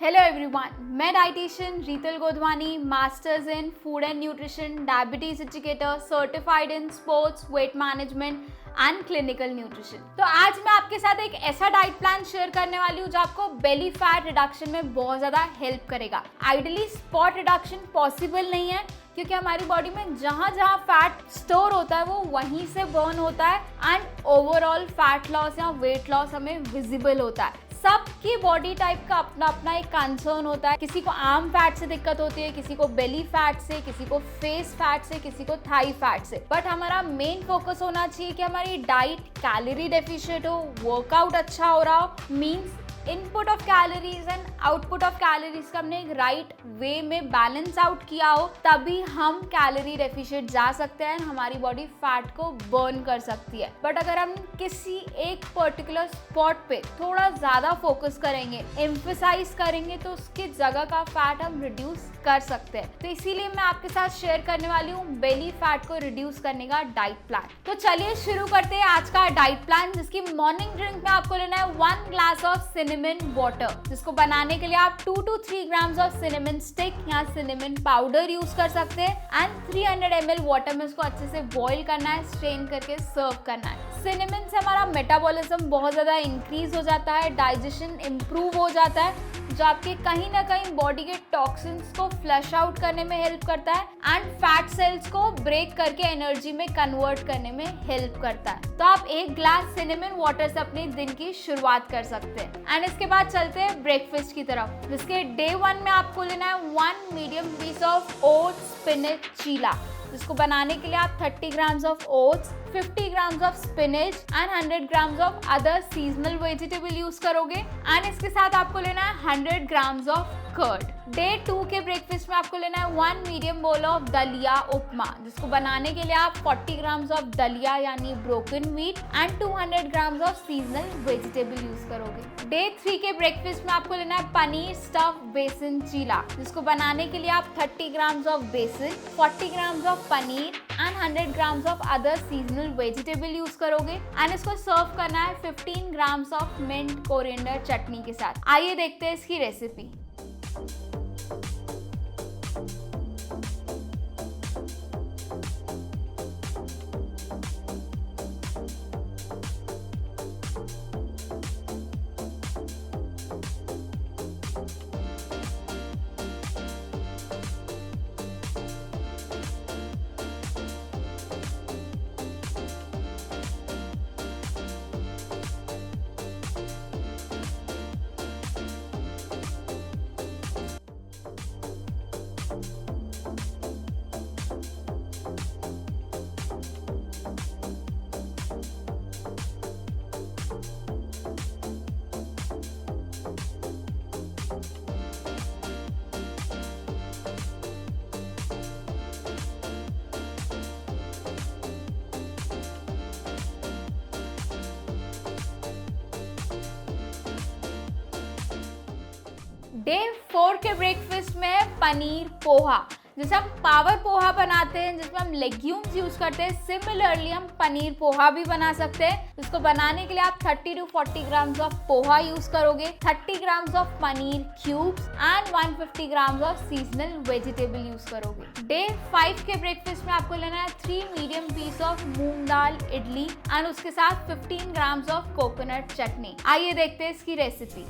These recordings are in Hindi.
हेलो एवरीवन, मैं dietitian Reetal Godhwani, masters in food and nutrition, diabetes educator, certified in sports, weight management and clinical nutrition. तो आज मैं आपके साथ एक ऐसा डाइट प्लान शेयर करने वाली हूँ जो आपको बेली फैट रिडक्शन में बहुत ज़्यादा हेल्प करेगा। आइडियली स्पॉट रिडक्शन पॉसिबल नहीं है क्योंकि हमारी बॉडी में जहाँ जहाँ फैट स्टोर होता है वो वहीं से बर्न होता है एंड ओवरऑल फैट लॉस या वेट लॉस हमें विजिबल होता है। सबकी बॉडी टाइप का अपना अपना एक कंसर्न होता है। किसी को आर्म फैट से दिक्कत होती है, किसी को बेली फैट से, किसी को फेस फैट से, किसी को थाई फैट से। बट हमारा मेन फोकस होना चाहिए कि हमारी डाइट कैलोरी डेफिशिएंट हो, वर्कआउट अच्छा हो रहा हो, means input of calories and output of calories का हमने एक राइट वे में बैलेंस आउट किया हो, तभी हम कैलोरी डेफिशिएंट जा सकते हैं, हमारी बॉडी फैट को बर्न कर सकती है। बट अगर हम किसी एक पर्टिकुलर स्पॉट पे थोड़ा ज्यादा फोकस करेंगे, एम्फसाइज करेंगे, तो उसकी जगह का फैट हम रिड्यूस कर सकते हैं। तो इसीलिए मैं आपके साथ शेयर करने वाली हूँ बेली फैट को रिड्यूस करने का डाइट प्लान। तो चलिए शुरू करते हैं आज का डाइट प्लान, जिसकी मॉर्निंग ड्रिंक में आपको लेना है 1 ग्लास ऑफ सिनेमन वाटर, जिसको बनाने के लिए आप 2 to 3 grams of cinnamon stick या सिनेमन पाउडर यूज कर सकते हैं एंड 300 ml वाटर में उसको अच्छे से बॉईल करना है, स्ट्रेन करके सर्व करना है। सिनेमन से हमारा मेटाबॉलिज्म बहुत ज्यादा इंक्रीज हो जाता है, डाइजेशन इंप्रूव हो जाता है, जो आपके कहीं ना कहीं बॉडी के टॉक्सिन्स को फ्लश आउट करने में हेल्प करता है एंड फैट सेल्स को ब्रेक करके एनर्जी में कन्वर्ट करने में हेल्प करता है। तो आप 1 ग्लास सिनेमन वाटर से अपने दिन की शुरुआत कर सकते हैं। एंड इसके बाद चलते हैं ब्रेकफास्ट की तरफ, जिसके डे 1 में आपको लेना है 1 medium piece of oats spinach cheela, जिसको बनाने के लिए आप 30 grams of oats, 50 grams of spinach and 100 grams of other seasonal vegetable use करोगे। एंड इसके साथ आपको लेना है 100 ग्राम्स ऑफ कर्ड। डे 2 के ब्रेकफास्ट में आपको लेना है 1 मीडियम बोल ऑफ दलिया उपमा, जिसको बनाने के लिए आप 40 ग्राम्स ऑफ दलिया यानी broken wheat and 200 grams of seasonal vegetable use करोगे। डे 3 के ब्रेकफास्ट में आपको लेना है पनीर स्टफ बेसन चीला, जिसको बनाने के लिए आप 30 ग्राम्स ऑफ बेसन, 40 grams of paneer and 100 grams of other seasonal vegetable use करोगे। एंड इसको सर्व करना है 15 ग्राम्स ऑफ मिंट कोरिएंडर चटनी के साथ। आइए देखते हैं इसकी रेसिपी। डे 4 के ब्रेकफास्ट में है पनीर पोहा, जैसे हम पावर पोहा बनाते हैं जिसमें हम लेग्यूम्स यूज करते हैं, सिमिलरली हम पनीर पोहा भी बना सकते हैं। इसको बनाने के लिए आप 30 to 40 grams of poha use करोगे, 30 grams of paneer cubes and 150 grams of seasonal vegetable use करोगे। डे 5 के ब्रेकफास्ट में आपको लेना है 3 medium piece of moong dal idli and उसके साथ 15 ग्राम्स ऑफ कोकोनट चटनी। आइए देखते हैं इसकी रेसिपी।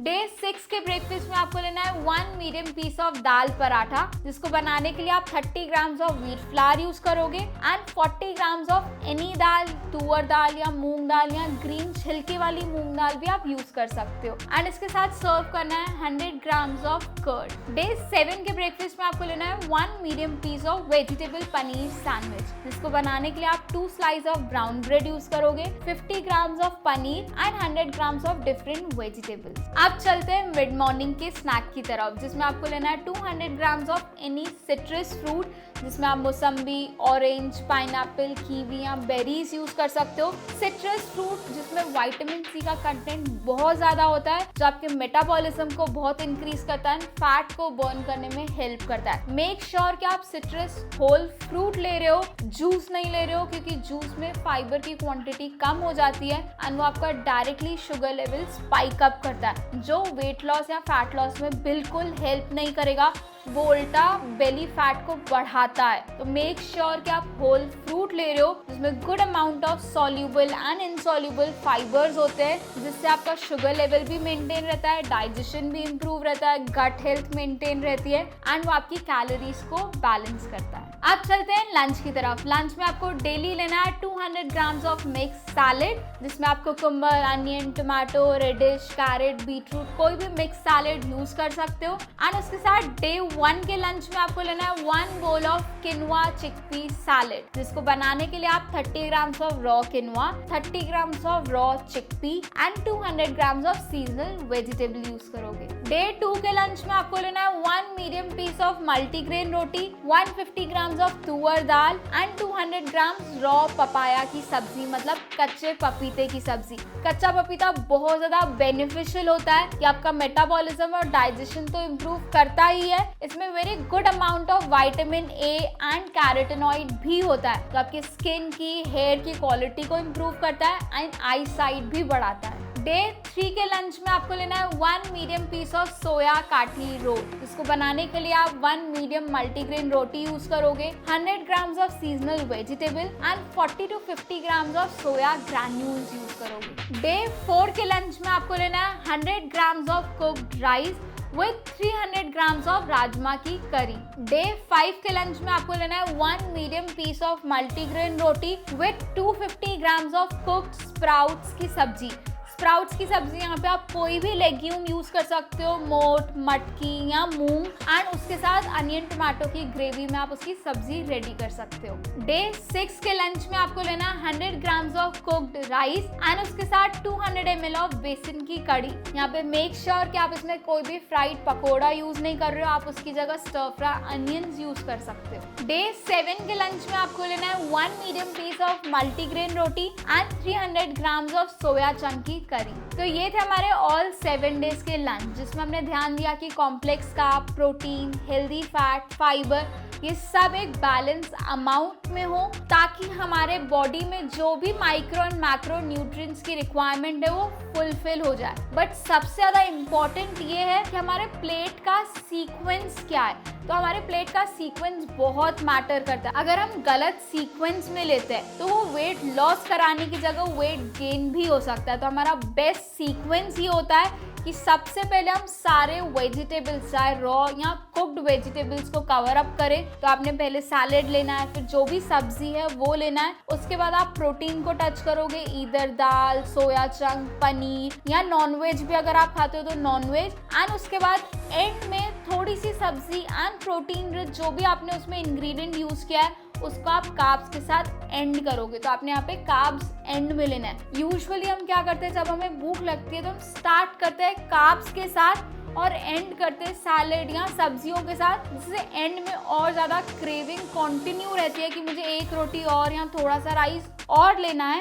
डे 6 के ब्रेकफास्ट में आपको लेना है 1 मीडियम पीस ऑफ दाल पराठा, जिसको बनाने के लिए आप 30 grams of wheat flour use करोगे एंड 40 ग्राम्स ऑफ एनी दाल, तुअर दाल या मूंग दाल या ग्रीन छिलके वाली मूंग दाल भी आप यूज कर सकते हो। एंड इसके साथ सर्व करना है 100 ग्राम्स ऑफ कर्ड। डे 7 के ब्रेकफास्ट में आपको लेना है 1 medium piece of vegetable paneer sandwich, जिसको बनाने के लिए आप 2 slice of brown bread use करोगे, 50 grams of paneer and 100 grams of different vegetables. अब चलते हैं मिड मॉर्निंग के स्नैक की तरफ, जिसमें आपको लेना है 200 grams of any citrus fruit, जिसमें आप मौसम्बी, ऑरेंज, पाइनएप्पल, कीवी या बेरीज यूज कर सकते हो। सिट्रस फ्रूट जिसमें विटामिन सी का कंटेंट बहुत ज्यादा होता है, जो आपके मेटाबॉलिज्म को बहुत इंक्रीज करता है, फैट को बर्न करने में हेल्प करता है। मेक श्योर कि आप सिट्रस होल फ्रूट ले रहे हो, जूस नहीं ले रहे हो, क्योंकि जूस में फाइबर की क्वांटिटी कम हो जाती है एंड वो आपका directly sugar level spike up करता है, जो वेट लॉस या फैट लॉस में बिल्कुल हेल्प नहीं करेगा, वो उल्टा बेली फैट को बढ़ाता है। तो मेक श्योर कि आप होल फ्रूट ले रहे हो, जिसमें good amount of soluble and insoluble fibres होते हैं, जिससे आपका शुगर लेवल भी मेंटेन रहता है, डाइजेशन भी इंप्रूव रहता है, गट हेल्थ मेंटेन रहती है एंड वो आपकी कैलोरीज को बैलेंस करता है। अब चलते हैं लंच की तरफ। लंच में आपको डेली लेना है 200 ग्राम्स ऑफ मिक्स सैलेड, जिसमें आप cucumber, onion, tomato, radish, carrot, beetroot, कोई भी मिक्स सैलेड यूज कर सकते हो। एंड उसके साथ डे 1 के लंच में आपको लेना है 1 bowl of quinoa chickpea salad, जिसको बनाने के लिए आप 30 grams of raw quinoa, 30 grams of raw chickpea and 200 grams of seasonal vegetable use करोगे। डे 2 के लंच में आपको लेना है 1 medium piece of multigrain roti, 150 grams of toor dal and 200 grams raw papaya की सब्जी, मतलब कच्चे पपीते की सब्जी। कच्चा पपीता बहुत ज्यादा बेनिफिशियल होता है, ये आपका मेटाबॉलिज्म और डाइजेशन तो इम्प्रूव करता ही है, इसमें very good amount of vitamin A and carotenoid भी होता है, जो आपकी स्किन की, हेयर की क्वालिटी को इम्प्रूव करता है एंड आई साइट भी बढ़ाता है। डे 3 के लंच में आपको लेना है 1 मीडियम पीस ऑफ सोया काठी रोल, जिसको बनाने के लिए आप 1 मीडियम मल्टीग्रेन रोटी यूज करोगे, 100 grams of seasonal vegetable and 40 to 50 grams of soya granules use करोगे। डे 4 के लंच में आपको लेना है 100 grams of cooked rice with 300 grams of rajma की करी। डे 5 के लंच में आपको लेना है 1 medium piece of multigrain roti with 250 grams of cooked sprouts की सब्जी। स्प्राउट्स की सब्जी यहाँ पे आप कोई भी लेग्यूम यूज कर सकते हो, मोट, मटकी या मूंग, एंड उसके साथ अनियन टमाटो की ग्रेवी में आप उसकी सब्जी रेडी कर सकते हो। डे 6 के लंच में आपको लेना 100 grams of cooked rice and उसके साथ 200 ml ऑफ बेसन की कड़ी। यहाँ पे मेक श्योर कि आप इसमें कोई भी फ्राइड पकोड़ा यूज नहीं कर रहे हो, आप उसकी जगह स्टर फ्राई अनियंस यूज कर सकते हो। डे 7 के लंच में आपको लेना है 1 medium piece of multigrain roti and 300 grams of soya chunk की करी। तो ये थे हमारे ऑल 7 डेज के लंच, जिसमें हमने ध्यान दिया कि complex carb, protein, healthy fat, fibre, ये सब एक बैलेंस अमाउंट में हो, ताकि हमारे बॉडी में जो भी माइक्रो एंड मैक्रो न्यूट्रिएंट्स की रिक्वायरमेंट है वो फुलफिल हो जाए। बट सबसे ज्यादा इम्पोर्टेंट ये है कि हमारे प्लेट का सीक्वेंस क्या है। तो हमारे प्लेट का सीक्वेंस बहुत मैटर करता है। अगर हम गलत सीक्वेंस में लेते हैं तो वो वेट लॉस कराने की जगह वेट गेन भी हो सकता है। तो हमारा बेस्ट सीक्वेंस ये होता है कि सबसे पहले हम सारे वेजिटेबल्स, चाहे रॉ या कुक्ड वेजिटेबल्स को कवर अप करें। तो आपने पहले सैलेड लेना है, फिर जो भी सब्जी है वो लेना है, उसके बाद आप प्रोटीन को टच करोगे, ईदर दाल, सोया चंक, पनीर या नॉनवेज भी अगर आप खाते हो तो नॉनवेज, एंड उसके बाद एंड में थोड़ी सी सब्जी एंड प्रोटीन रिच जो भी आपने उसमें इंग्रेडिएंट यूज किया है उसको आप कार्ब्स के साथ एंड करोगे। तो आपने यहाँ पे कार्ब्स एंड में लेना है। यूजुअली हम क्या करते हैं, जब हमें भूख लगती है तो हम स्टार्ट करते हैं कार्ब्स के साथ और एंड करते हैं सैलेड या सब्जियों के साथ, जिससे एंड में और ज़्यादा क्रेविंग कंटिन्यू रहती है कि मुझे एक रोटी और या थोड़ा सा राइस और लेना है,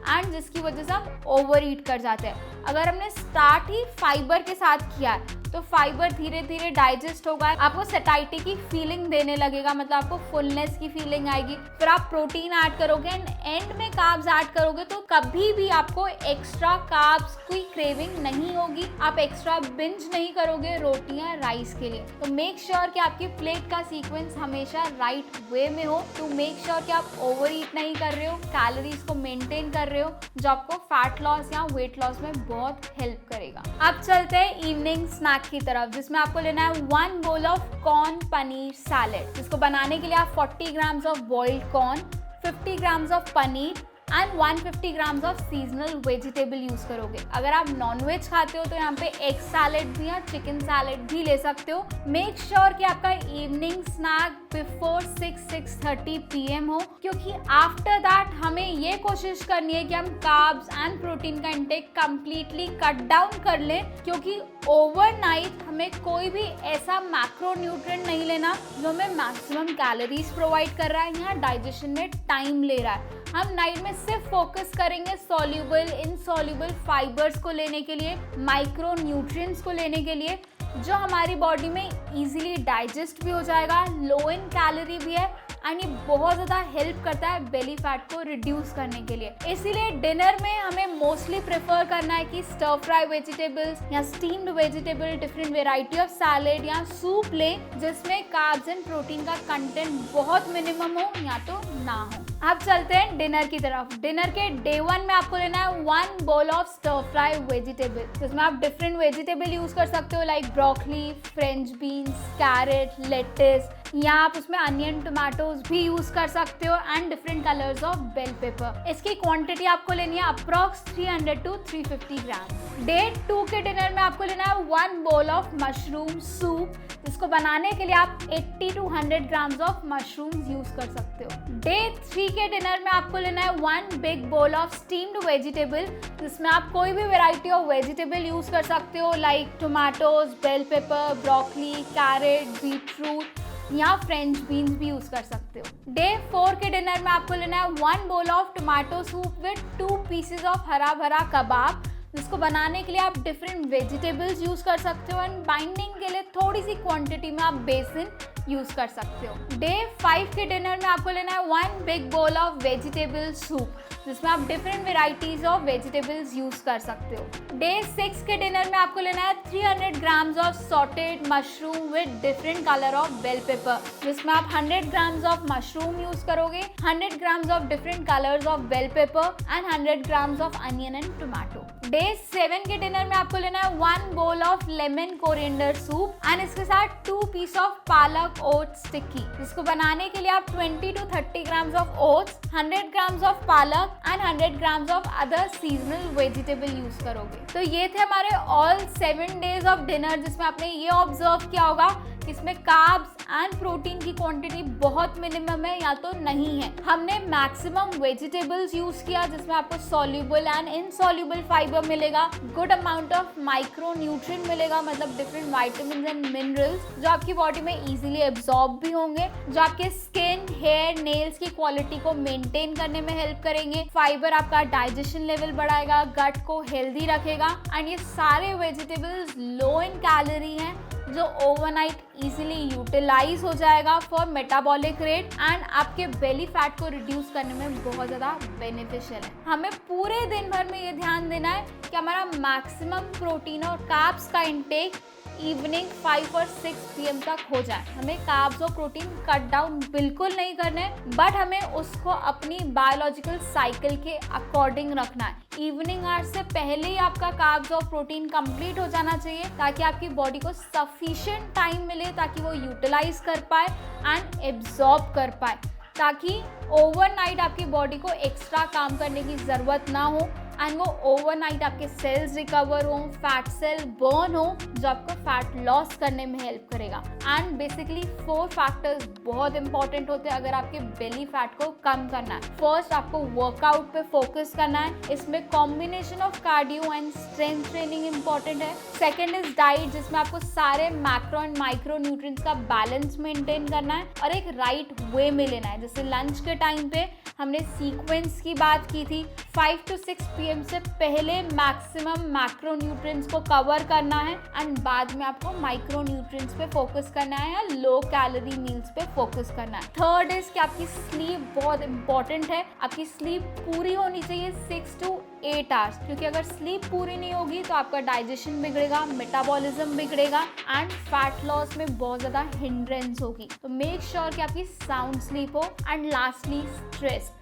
एंड जिसकी वजह से हम ओवर ईट कर जाते हैं। अगर हमने स्टार्ट ही फाइबर के साथ किया है तो फाइबर धीरे धीरे डाइजेस्ट होगा, आपको सैटिस्फाइटी की फीलिंग देने लगेगा, मतलब आपको फुलनेस की फीलिंग आएगी। फिर आप प्रोटीन ऐड करोगे एंड एंड में कार्ब्स ऐड करोगे, तो कभी भी आपको एक्स्ट्रा कार्ब्स की क्रेविंग नहीं होगी, आप एक्स्ट्रा बिंज नहीं करोगे रोटियां राइस के लिए। तो मेक श्योर कि आपकी प्लेट का सीक्वेंस हमेशा राइट वे में हो, टू मेक श्योर कि आप ओवर ईट नहीं कर रहे हो, कैलोरीज को मेंटेन कर रहे हो, जो आपको फैट लॉस या वेट लॉस में बहुत हेल्प करेगा। अब चलते हैं इवनिंग स्नैक की तरफ, जिसमें आपको लेना है 1 bowl of corn paneer salad. जिसको बनाने के लिए आप 40 grams of boiled corn, 50 grams of paneer and 150 grams of seasonal vegetable use करोगे। अगर आप नॉनवेज खाते हो तो यहाँ पे एग सैलेड भी या चिकन सैलेड भी ले सकते हो। मेक श्योर कि आपका इवनिंग स्नैक बिफोर 6-6:30 PM हो, क्योंकि आफ्टर दैट हमें ये कोशिश करनी है कि हम कार्ब्स एंड प्रोटीन का इंटेक कंप्लीटली कट डाउन कर लें, क्योंकि ओवरनाइट हमें कोई भी ऐसा मैक्रोन्यूट्रिएंट नहीं लेना जो हमें मैक्सिमम कैलोरीज प्रोवाइड कर रहा है या डाइजेशन में टाइम ले रहा है। हम नाइट में सिर्फ फोकस करेंगे सॉल्यूबल इनसॉल्यूबल फाइबर्स को लेने के लिए, माइक्रो न्यूट्रिएंट्स को लेने के लिए, जो हमारी बॉडी में इजीली डाइजेस्ट भी हो जाएगा, लो इन कैलोरी भी है एंड ये बहुत ज़्यादा हेल्प करता है बेली फैट को रिड्यूस करने के लिए। इसीलिए डिनर में हमें मोस्टली प्रेफर करना है कि स्टर फ्राई वेजिटेबल्स या steamed vegetable, different variety of salad या सूप लें जिसमें कार्ब्स एंड प्रोटीन का कंटेंट बहुत मिनिमम हो या तो ना हो। अब चलते हैं डिनर की तरफ। डिनर के डे 1 में आपको लेना है 1 bowl of stir fry vegetable, जिसमें आप डिफरेंट वेजिटेबल यूज कर सकते हो like broccoli, French beans, carrot, lettuce, या आप उसमें अनियन, टोमेटोज भी यूज कर सकते हो and different colours of bell pepper. इसकी क्वांटिटी आपको लेनी है अप्रॉक्स 300 to 350 ग्राम। डे 2 के डिनर में आपको लेना है 1 बोल ऑफ मशरूम सूप, जिसको बनाने के लिए आप 80 to 100 grams of mushrooms use कर सकते हो। डे 3 के डिनर में आपको लेना है 1 big bowl of steamed vegetable, जिसमें आप कोई भी वेराइटी ऑफ वेजिटेबल यूज कर सकते हो like tomatoes, bell pepper, broccoli, carrot, beetroot या फ्रेंच बीन्स भी यूज कर सकते हो। डे 4 के डिनर में आपको लेना है 1 bowl of tomato soup with 2 pieces of हरा भरा कबाब, जिसको बनाने के लिए आप डिफरेंट वेजिटेबल्स यूज कर सकते हो एंड बाइंडिंग के लिए थोड़ी सी क्वांटिटी में आप बेसन यूज कर सकते हो। डे 5 के डिनर में आपको लेना है 1 big bowl of vegetable soup, जिसमें आप different varieties of vegetables use कर सकते हो। डे 6 के डिनर में आपको लेना है 300 grams of sauteed mushroom with different colour of bell pepper, जिसमें आप 100 ग्राम्स ऑफ मशरूम यूज करोगे, 100 grams of different colours of bell pepper and 100 grams of onion and tomato. Day 7 के डिनर में आपको लेना है 1 bowl of lemon coriander soup and इसके साथ 2 piece of palak oats tikki, जिसको बनाने के लिए आप 20 to 30 grams of oats, 100 grams of पालक and 100 grams of other seasonal vegetable use करोगे। तो ये थे हमारे ऑल 7 डेज ऑफ डिनर, जिसमें आपने ये ऑब्जर्व किया होगा कि इसमें कार्ब्स एंड प्रोटीन की क्वांटिटी बहुत मिनिमम है या तो नहीं है। हमने मैक्सिमम वेजिटेबल्स यूज किया जिसमें आपको सॉल्यूबल एंड इनसॉल्यूबल फाइबर मिलेगा, good amount of micro nutrient मिलेगा, मतलब डिफरेंट विटामिन्स एंड मिनरल्स जो आपकी बॉडी में इजीली एब्जॉर्ब भी होंगे, जो आपके स्किन, हेयर, नेल्स की क्वालिटी को मेंटेन करने में हेल्प करेंगे। फाइबर आपका डाइजेशन लेवल बढ़ाएगा, गट को हेल्दी रखेगा एंड ये सारे वेजिटेबल्स लो इन कैलोरी हैं जो ओवरनाइट इजीली यूटिलाइज हो जाएगा फॉर मेटाबॉलिक रेट एंड आपके बेली फैट को रिड्यूस करने में बहुत ज़्यादा बेनिफिशियल है। हमें पूरे दिन भर में ये ध्यान देना है कि हमारा मैक्सिमम प्रोटीन और कार्ब्स का इंटेक इवनिंग 5 और 6 PM तक हो जाए। हमें कार्ब्स और प्रोटीन कट डाउन बिल्कुल नहीं करने, बट हमें उसको अपनी बायोलॉजिकल साइकिल के अकॉर्डिंग रखना है। इवनिंग आवर्स से पहले ही आपका कार्ब्स और प्रोटीन कंप्लीट हो जाना चाहिए ताकि आपकी बॉडी को सफिशिएंट टाइम मिले ताकि वो यूटिलाइज कर पाए एंड एब्जॉर्ब कर पाए, ताकि ओवरनाइट आपकी बॉडी को एक्स्ट्रा काम करने की ज़रूरत ना हो एंड वो ओवरनाइट आपके सेल्स रिकवर हो, फैट सेल बर्न हो जो आपको फैट लॉस करने में हेल्प करेगा। एंड बेसिकली 4 फैक्टर्स बहुत इंपॉर्टेंट होते हैं अगर आपके बेली फैट को कम करना है। फर्स्ट, आपको वर्कआउट पे फोकस करना है, इसमें combination of cardio and strength training important है। सेकेंड इज डाइट, जिसमें आपको सारे मैक्रो एंड माइक्रो न्यूट्रिएंट्स का बैलेंस मेंटेन करना है और एक राइट वे में लेना है। जैसे लंच के टाइम पे हमने सीक्वेंस की बात की थी, 5 to 6 PM से पहले मैक्सिमम मैक्रोन्यूट्रिएंट्स को कवर करना है एंड बाद में आपको माइक्रोन्यूट्रिएंट्स पे फोकस करना है या लो कैलोरी मील्स पे फोकस करना है। थर्ड इज कि आपकी स्लीप बहुत इंपॉर्टेंट है। आपकी स्लीप पूरी होनी चाहिए 6 to 8 आवर्स, क्योंकि अगर स्लीप पूरी नहीं होगी तो आपका डाइजेशन बिगड़ेगा, मेटाबॉलिज्म बिगड़ेगा एंड फैट लॉस में बहुत ज़्यादा हिंड्रेंस होगी। तो मेक श्योर कि आपकी साउंड स्लीप हो। And lastly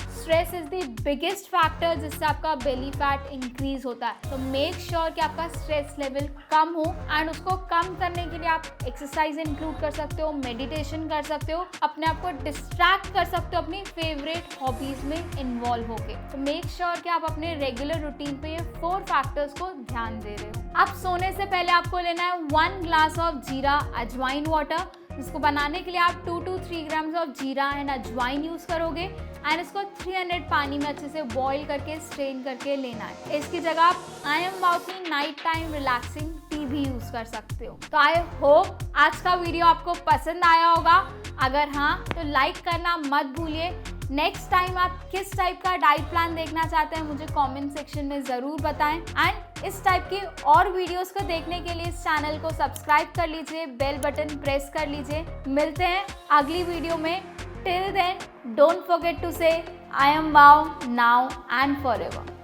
stress is the biggest factor जिससे आपका बेली फैट इंक्रीज होता है। तो मेक श्योर कि आपका स्ट्रेस लेवल कम हो एंड उसको कम करने के लिए आप एक्सरसाइज इंक्लूड कर सकते हो, मेडिटेशन कर सकते हो, अपने आप को डिस्ट्रैक्ट कर सकते हो अपनी फेवरेट हॉबीज में इन्वॉल्व होके। तो मेक श्योर कि आप अपने रेगुलर रूटीन पे ये 4 फैक्टर्स को ध्यान दे रहे हो। अब सोने से पहले आपको लेना है 1 ग्लास ऑफ जीरा अजवाइन वाटर। इसको बनाने के लिए आप 2 to 3 ग्राम्स ऑफ जीरा एंड अजवाइन यूज करोगे एंड इसको 300 पानी में अच्छे से बॉईल करके स्ट्रेन करके लेना है। इसकी जगह आप MWOW की नाइट टाइम रिलैक्सिंग टी भी यूज कर सकते हो। तो आई होप आज का वीडियो आपको पसंद आया होगा। अगर हाँ तो लाइक करना मत भूलिए। नेक्स्ट टाइम आप किस टाइप का डाइट प्लान देखना चाहते हैं मुझे कमेंट सेक्शन में ज़रूर बताएं एंड इस टाइप की और वीडियोस को देखने के लिए इस चैनल को सब्सक्राइब कर लीजिए, बेल बटन प्रेस कर लीजिए। मिलते हैं अगली वीडियो में। Till then don't forget to say I am wow now and forever.